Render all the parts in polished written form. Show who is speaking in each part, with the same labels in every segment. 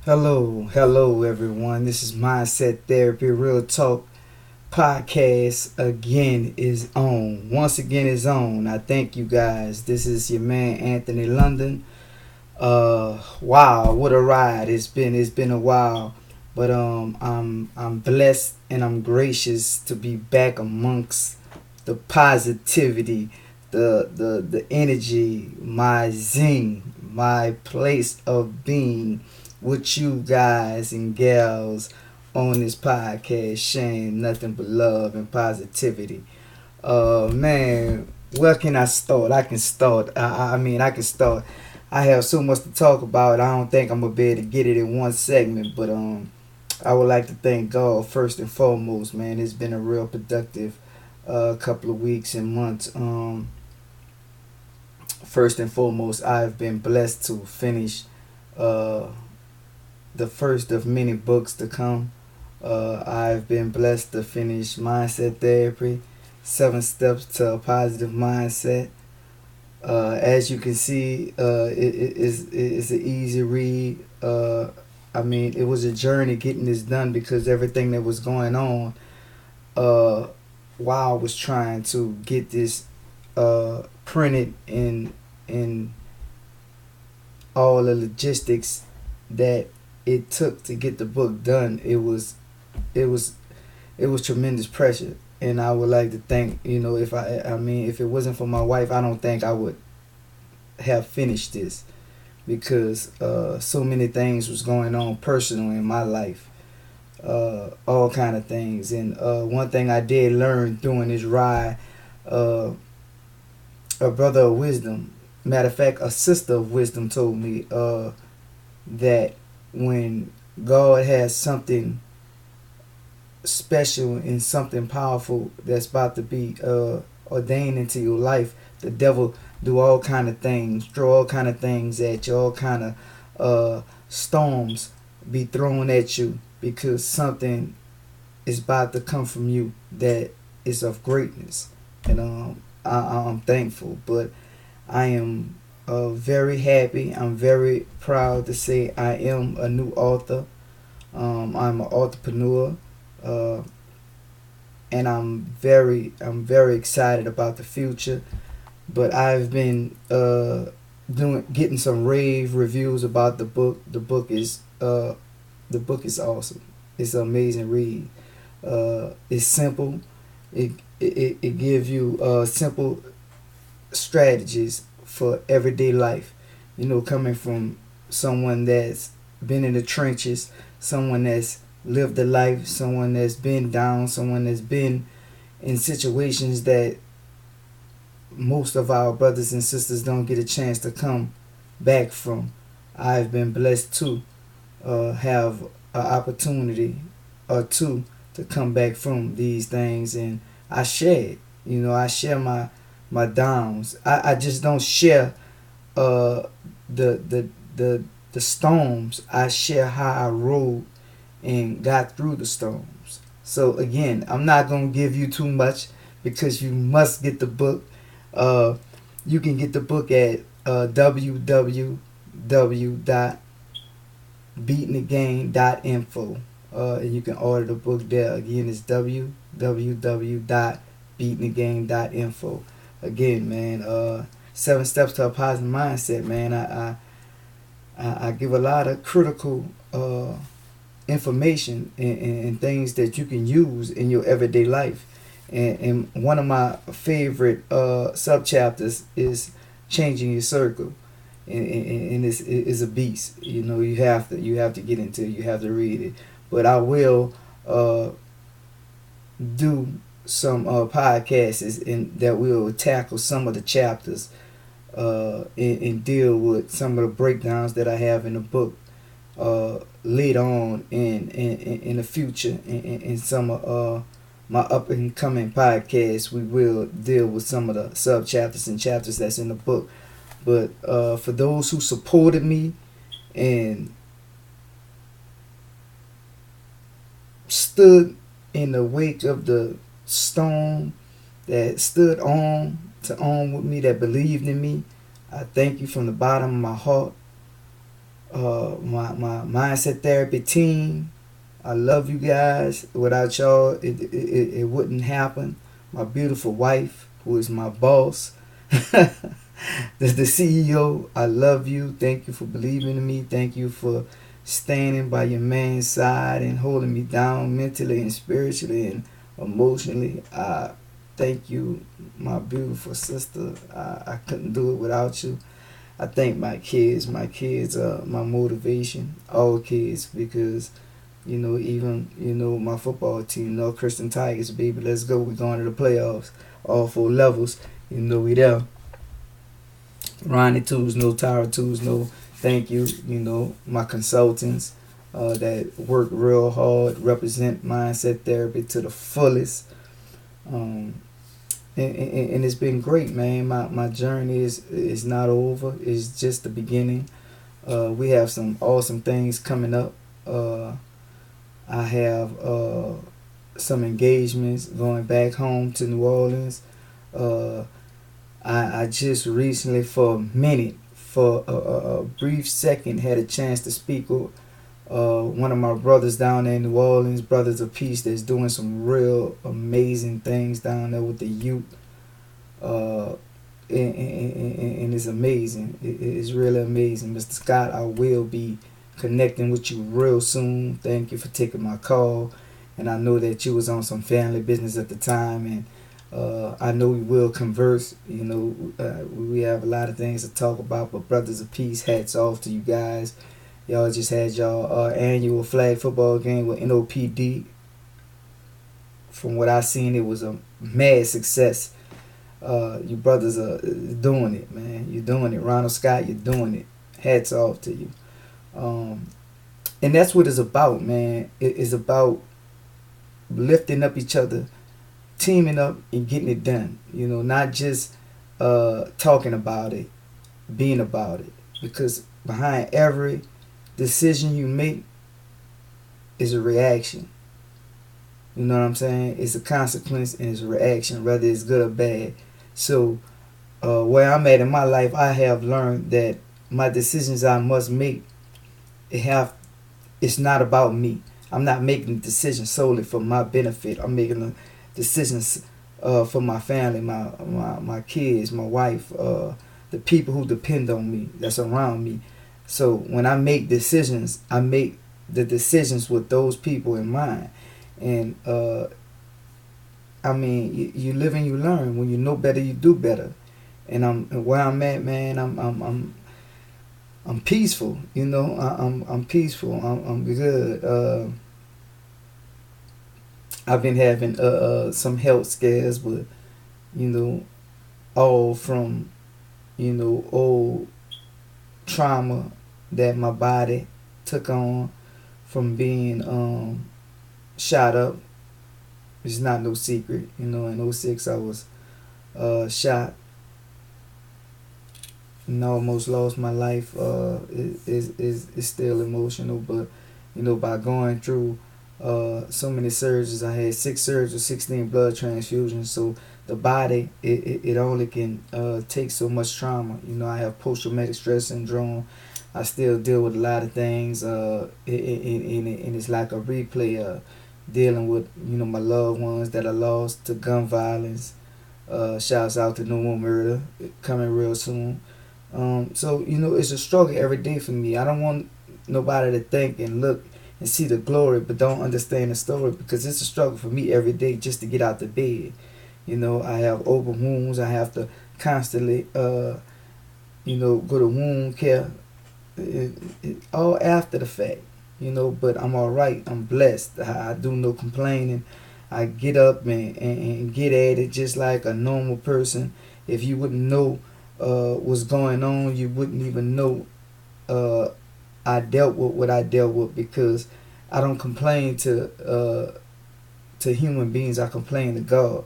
Speaker 1: Hello everyone. This is Mindset Therapy Real Talk Podcast again is on. Once again is on. I thank you guys. This is your man Anthony London. Wow, what a ride. It's been a while. But I'm blessed and I'm gracious to be back amongst the positivity, the energy, my zing, my place of being with you guys and gals on this podcast, sharing nothing but love and positivity. Man, where can I start? I can start. I can start. I have so much to talk about. I don't think I'm gonna be able to get it in one segment, but I would like to thank God first and foremost. Man, it's been a real productive couple of weeks and months. First and foremost, I've been blessed to finish uh, the first of many books to come. I've been blessed to finish Mindset Therapy, 7 Steps to a Positive Mindset. As you can see, it's an easy read. It was a journey getting this done because everything that was going on uh, while I was trying to get this printed in all the logistics that it took to get the book done. It was tremendous pressure, and I would like to thank if it wasn't for my wife, I don't think I would have finished this because so many things was going on personally in my life, all kind of things. And one thing I did learn during this ride, uh, a brother of wisdom, matter of fact, a sister of wisdom told me that when God has something special and something powerful that's about to be ordained into your life, the devil do all kind of things, throw all kind of things at you, all kind of storms be thrown at you because something is about to come from you that is of greatness. And I'm thankful, but I am very happy. I'm very proud to say I am a new author. I'm an entrepreneur, uh, and I'm very excited about the future. But I've been getting some rave reviews about the book. The book is awesome. It's an amazing read. It's simple. It gives you simple strategies for everyday life. Coming from someone that's been in the trenches, someone that's lived a life, someone that's been down, someone that's been in situations that most of our brothers and sisters don't get a chance to come back from. I've been blessed to have an opportunity or two to come back from these things, and I share it. I share my downs. I just don't share uh, the the the storms. I share how I rode and got through the storms. So again, I'm not gonna give you too much because you must get the book. Uh, you can get the book at www.beatingthegame.info. And you can order the book there. Again, it's www.beatingthegame.info. Again, man, 7 Steps to a Positive Mindset, man. I give a lot of critical information and things that you can use in your everyday life. And one of my favorite sub chapters is changing your circle, and this is a beast. You have to get into it. You have to read it. But I will do some podcasts that will tackle some of the chapters and deal with some of the breakdowns that I have in the book later on in the future in some of my up and coming podcasts. We will deal with some of the sub chapters and chapters that's in the book. But for those who supported me and stood in the wake of the storm, that stood on with me, that believed in me, I thank you from the bottom of my heart. my mindset therapy team. I love you guys. Without y'all, it wouldn't happen. My beautiful wife, who is my boss, the CEO. I love you. Thank you for believing in me. Thank you for standing by your man's side and holding me down mentally and spiritually and emotionally. Thank you, my beautiful sister. I couldn't do it without you. I thank my kids. My kids are my motivation. All kids, because even my football team, North Christian Tigers, baby, let's go. We're going to the playoffs. All 4 levels. We there. Ronnie Tools, no Tyra Tools, no thank you. My consultants that work real hard, represent mindset therapy to the fullest. And it's been great, man. My journey is not over. It's just the beginning. We have some awesome things coming up. I have some engagements going back home to New Orleans. I just recently, for a minute, for a brief second, had a chance to speak with one of my brothers down there in New Orleans, Brothers of Peace, that's doing some real amazing things down there with the youth. And it's amazing. It's really amazing. Mr. Scott, I will be connecting with you real soon. Thank you for taking my call. And I know that you was on some family business at the time, and I know we will converse. We have a lot of things to talk about, but Brothers of Peace, hats off to you guys. Y'all just had y'all annual flag football game with NOPD. From what I seen, it was a mad success. You brothers are doing it, man. You're doing it. Ronald Scott, you're doing it. Hats off to you. And that's what it's about, man. It is about lifting up each other, teaming up, and getting it done. Not just talking about it, being about it. Because behind every decision you make is a reaction. You know what I'm saying? It's a consequence and it's a reaction, whether it's good or bad. So where I'm at in my life, I have learned that my decisions I must make, it's not about me. I'm not making decisions solely for my benefit. I'm making decisions for my family, my kids, my wife, the people who depend on me, that's around me. So when I make decisions, I make the decisions with those people in mind. And you live and you learn. When you know better, you do better. And where I'm at, man, I'm peaceful. I'm peaceful. I'm good. I've been having some health scares, but all from old trauma that my body took on from being shot up. It's not no secret. In 06 I was shot and almost lost my life. It's still emotional, but by going through so many surgeries, I had 6 surgeries, 16 blood transfusions. So the body, it only can take so much trauma. I have post-traumatic stress syndrome. I still deal with a lot of things, and it's like a replay, dealing with my loved ones that I lost to gun violence. Shouts out to No More Murder, coming real soon. So it's a struggle every day for me. I don't want nobody to think and look and see the glory but don't understand the story, because it's a struggle for me every day just to get out the bed. I have open wounds. I have to constantly go to wound care, all after the fact. But I'm alright. I'm blessed. I do no complaining. I get up and get at it just like a normal person. If you wouldn't know what's going on, you wouldn't even know I dealt with what I dealt with, because I don't complain to human beings. I complain to God.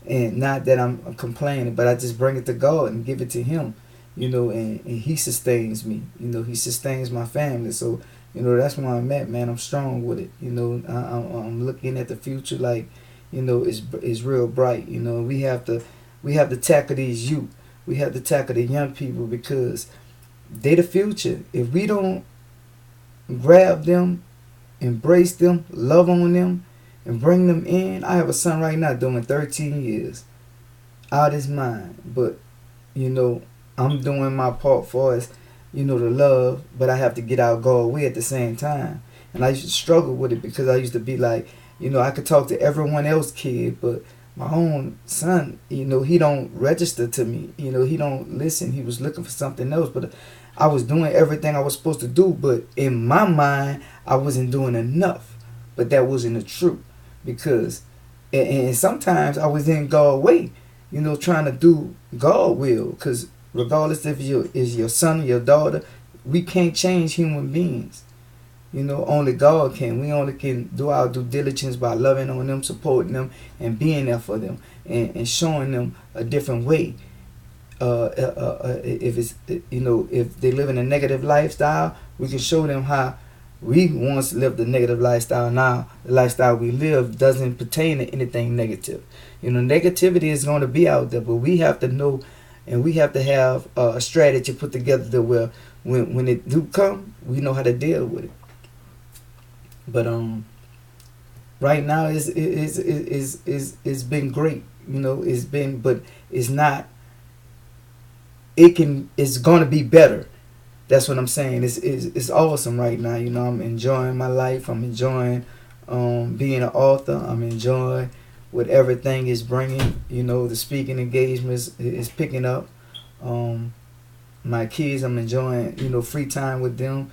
Speaker 1: And not that I'm complaining, but I just bring it to God and give it to Him. And He sustains me. He sustains my family. So that's where I'm at, man. I'm strong with it. I'm looking at the future like, it's real bright. We have to tackle these youth. We have to tackle the young people, because they the future. If we don't grab them, embrace them, love on them, and bring them in. I have a son right now doing 13 years, out his mind. But, you know, I'm doing my part for us, you know, the love, but I have to get out God's way at the same time. And I used to struggle with it because I used to be like, you know, I could talk to everyone else kid, but my own son, you know, he don't register to me. You know, he don't listen. He was looking for something else, but I was doing everything I was supposed to do, but in my mind, I wasn't doing enough. But that wasn't the truth because, and sometimes I was in God's way, you know, trying to do God will, because regardless if you is your son or your daughter, we can't change human beings. You know, only God can. We only can do our due diligence by loving on them, supporting them, and being there for them, and showing them a different way. If it's, you know, if they live in a negative lifestyle, we can show them how we once lived a negative lifestyle. Now the lifestyle we live doesn't pertain to anything negative. You know, negativity is going to be out there, but we have to know, and we have to have a strategy put together that where when it do come, we know how to deal with it. But right now it's been great. You know, it's been, but it's not. It's gonna be better. That's what I'm saying. It's awesome right now. You know, I'm enjoying my life. I'm enjoying being an author. I'm enjoying what everything is bringing. You know, the speaking engagements is picking up. My kids, I'm enjoying, you know, free time with them.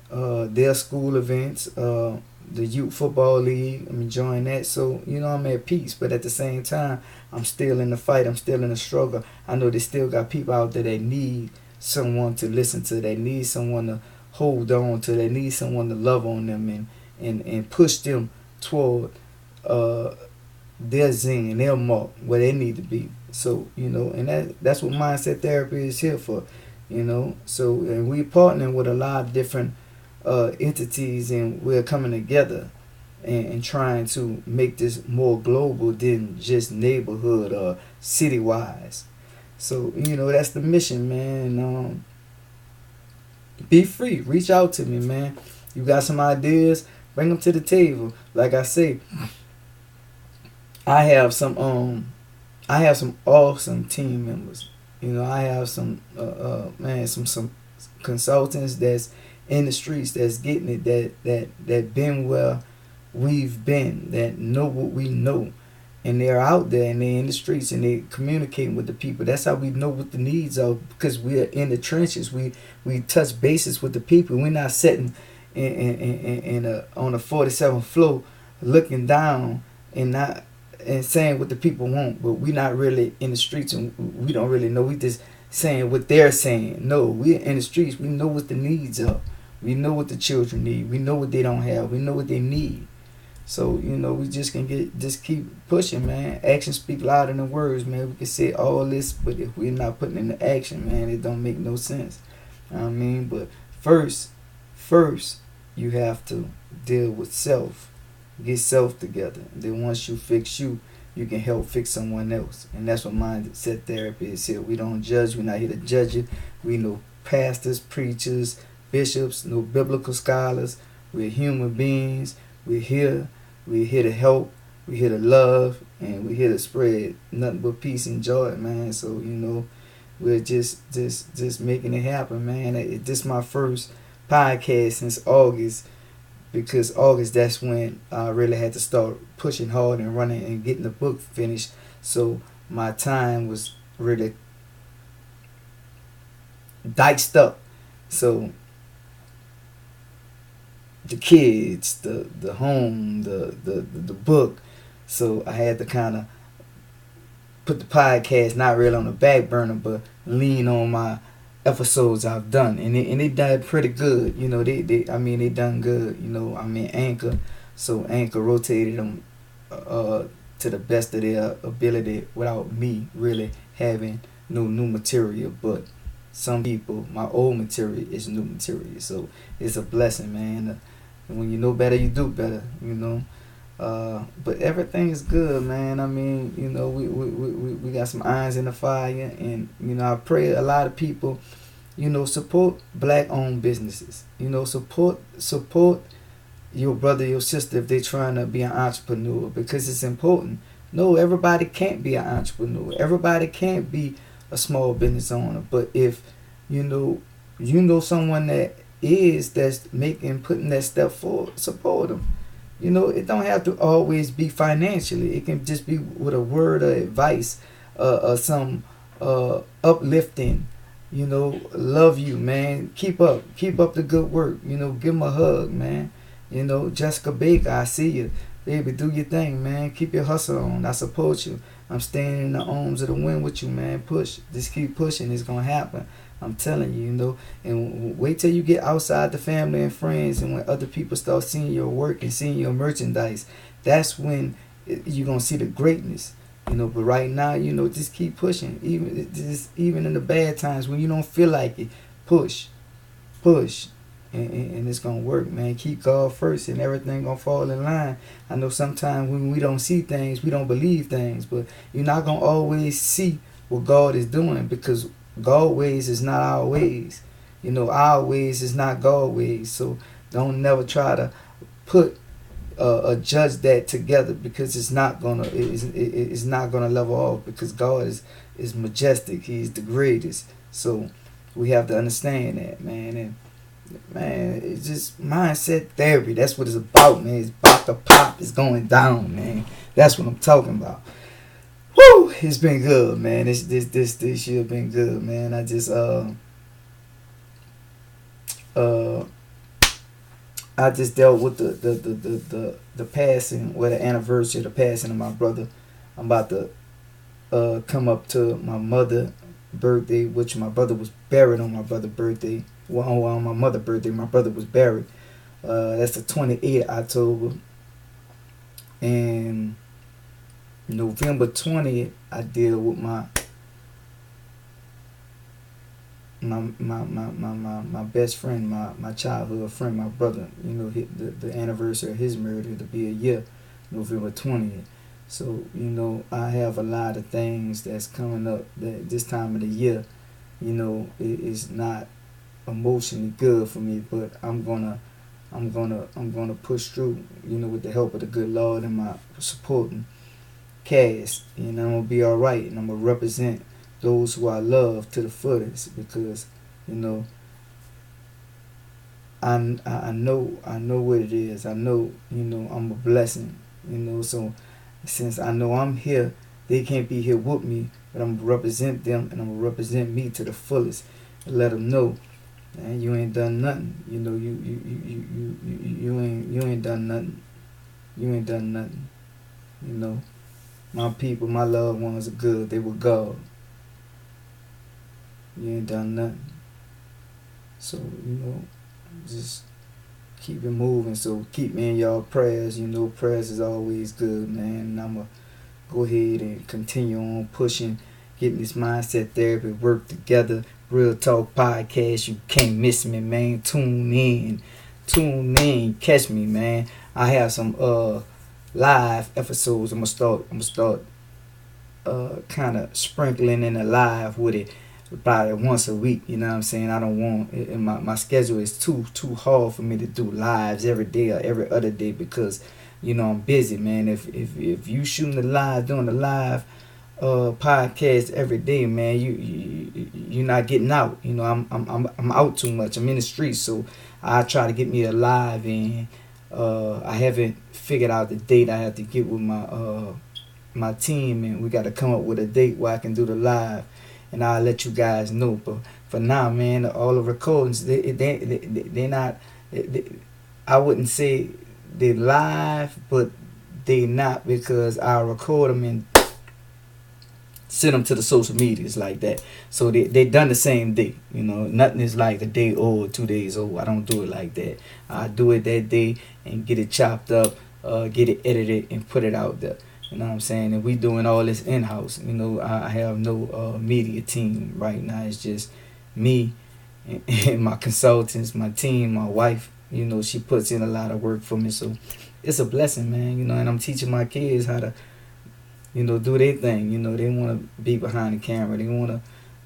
Speaker 1: Their school events, the youth football league, I'm enjoying that. So, you know, I'm at peace, but at the same time, I'm still in the fight. I'm still in the struggle. I know they still got people out there that need someone to listen to. They need someone to hold on to. They need someone to love on them and push them toward their zing and their mark where they need to be. So, you know, and that's what Mindset Therapy is here for, you know. So, and we partnering with a lot of different entities, and we're coming together and trying to make this more global than just neighborhood or city wise. So, you know, that's the mission, man. Be free. Reach out to me, man. You got some ideas, bring them to the table. Like I say, I have some awesome team members. You know, I have some some consultants that's in the streets, that's getting it, that been where we've been, that know what we know, and they're out there and they're in the streets and they communicating with the people. That's how we know what the needs are, because we're in the trenches. We touch bases with the people. We're not sitting on a 47th floor looking down and saying what the people want, but we're not really in the streets and we don't really know. We just saying what they're saying. No, we're in the streets. We know what the needs are. We know what the children need. We know what they don't have. We know what they need. So, you know, we just can keep pushing, man. Actions speak louder than words, man. We can say all this, but if we're not putting into action, man, it don't make no sense. You know what I mean? But first, you have to deal with self. Get self together. And then once you fix you, you can help fix someone else. And that's what Mindset Therapy is here. We don't judge. We're not here to judge you. We know pastors, preachers, bishops, no biblical scholars. We're human beings. We're here to help. We're here to love, and we're here to spread nothing but peace and joy, man. So, you know, we're just making it happen, man. This is my first podcast since August, because August, that's when I really had to start pushing hard and running and getting the book finished. So my time was really diced up. So the kids, the home, the book. So I had to kind of put the podcast not really on the back burner, but lean on my episodes I've done, and they done pretty good. You know, they done good. You know, I mean Anchor, so Anchor rotated them to the best of their ability without me really having no new material. But some people, my old material is new material, so it's a blessing, man. When you know better, you do better, you know. But everything is good, man. I mean, you know, we got some irons in the fire, and you know, I pray a lot of people Support black owned businesses. Support your brother, your sister if they're trying to be an entrepreneur, because it's important. No, everybody can't be an entrepreneur. Everybody can't be a small business owner. But if someone that's putting that step forward, support them. It don't have to always be financially. It can just be with a word of advice, or some uplifting. Love you, man. Keep up the good work. Give them a hug, man. Jessica Baker, I see you. Baby, do your thing, man. Keep your hustle on. I support you. I'm standing in the arms of the wind with you, man. Push. Just keep pushing. It's going to happen. I'm telling you, And wait till you get outside the family and friends, and when other people start seeing your work and seeing your merchandise, that's when you're going to see the greatness. But right now, just keep pushing. Even in the bad times when you don't feel like it, push. And it's gonna work, man. Keep God first, and everything gonna fall in line. I know sometimes when we don't see things, we don't believe things, but you're not gonna always see what God is doing, because God ways is not our ways. Our ways is not God ways. So don't never try to put judge that together, because it's not gonna level off, because God is majestic. He's the greatest. So we have to understand that, man. And man, it's just mindset therapy. That's what it's about, man. It's about to pop. It's going down, man. That's what I'm talking about. Woo! It's been good, man. This year been good, man. I just dealt with the passing, or the anniversary of the passing of my brother. I'm about to come up to my mother's birthday, which my brother was buried on my brother's birthday. Well, on my mother's birthday, my brother was buried. That's the 28th October. And November 20th, I deal with my best friend, my childhood friend, my brother. The anniversary of his murder to be a year, November 20th. So I have a lot of things that's coming up that this time of the year, it is not emotionally good for me, but I'm gonna push through, with the help of the good Lord and my supporting cast. I'm gonna be all right, and I'm gonna represent those who I love to the fullest, because I know what it is. I know I'm a blessing. So since I know I'm here, they can't be here with me, but I'm gonna represent them, and I'm gonna represent me to the fullest, and let them know, man, you ain't done nothing. You ain't done nothing. You ain't done nothing. My people, my loved ones are good. They were God. You ain't done nothing. So just keep it moving. So keep me in y'all prayers. Prayers is always good, man. And I'ma go ahead and continue on pushing, getting this mindset therapy work together. Real Talk Podcast. You can't miss me, man. Tune in, catch me, man. I have some live episodes. I'm gonna start kind of sprinkling in a live with it about once a week. You know what I'm saying? I don't want it, my schedule is too hard for me to do lives every day or every other day, because I'm busy, man. If you shooting the live, doing the live podcast every day, man, you're not getting out. I'm out too much. I'm in the streets, so I try to get me a live in. I haven't figured out the date. I have to get with my team, and we got to come up with a date where I can do the live, and I'll let you guys know. But for now, man, all the recordings, they're not. I wouldn't say they live, but they not, because I record them and send them to the social medias like that. So they done the same day. Nothing is like a day old, 2 days old. I don't do it like that. I do it that day and get it chopped up, get it edited, and put it out there. You know what I'm saying? And we doing all this in-house. I have no media team right now. It's just me and my consultants, my team, my wife. She puts in a lot of work for me. So it's a blessing, man. And I'm teaching my kids how to do their thing. They want to be behind the camera. They want to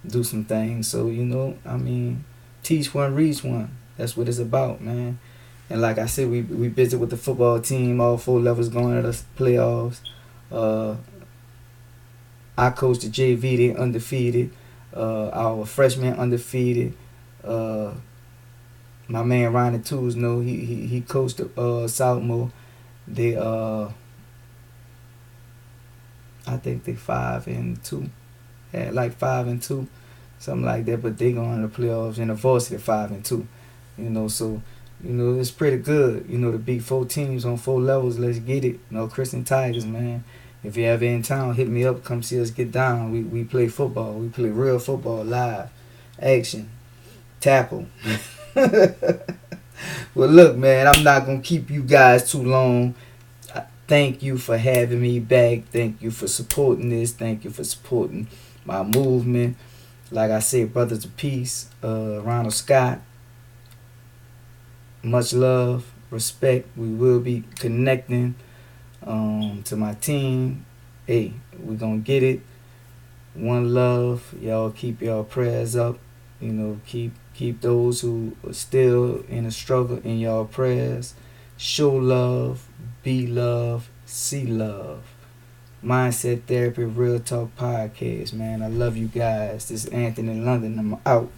Speaker 1: do some things. So, teach one, reach one. That's what it's about, man. And like I said, we busy with the football team, all 4 levels going to the playoffs. Uh, I coach the JV, they undefeated. Our freshmen undefeated. Uh, my man Ronnie Tools know he coached sophomore. They I think they 5-2. Yeah, like 5-2, something like that. But they going to the playoffs in the varsity 5-2. So it's pretty good. To beat 4 teams on 4 levels. Let's get it. Christian Tigers, man. If you're ever in town, hit me up. Come see us get down. We play football. We play real football, live, action, tackle. Well, look, man, I'm not gonna keep you guys too long. Thank you for having me back. Thank you for supporting this. Thank you for supporting my movement. Like I said, Brothers of Peace, Ronald Scott. Much love, respect. We will be connecting to my team. Hey, we gonna get it. One love. Y'all keep y'all prayers up. Keep those who are still in a struggle in y'all prayers. Show love, be love, see love. Mindset Therapy, Real Talk Podcast, man. I love you guys. This is Anthony London. I'm out.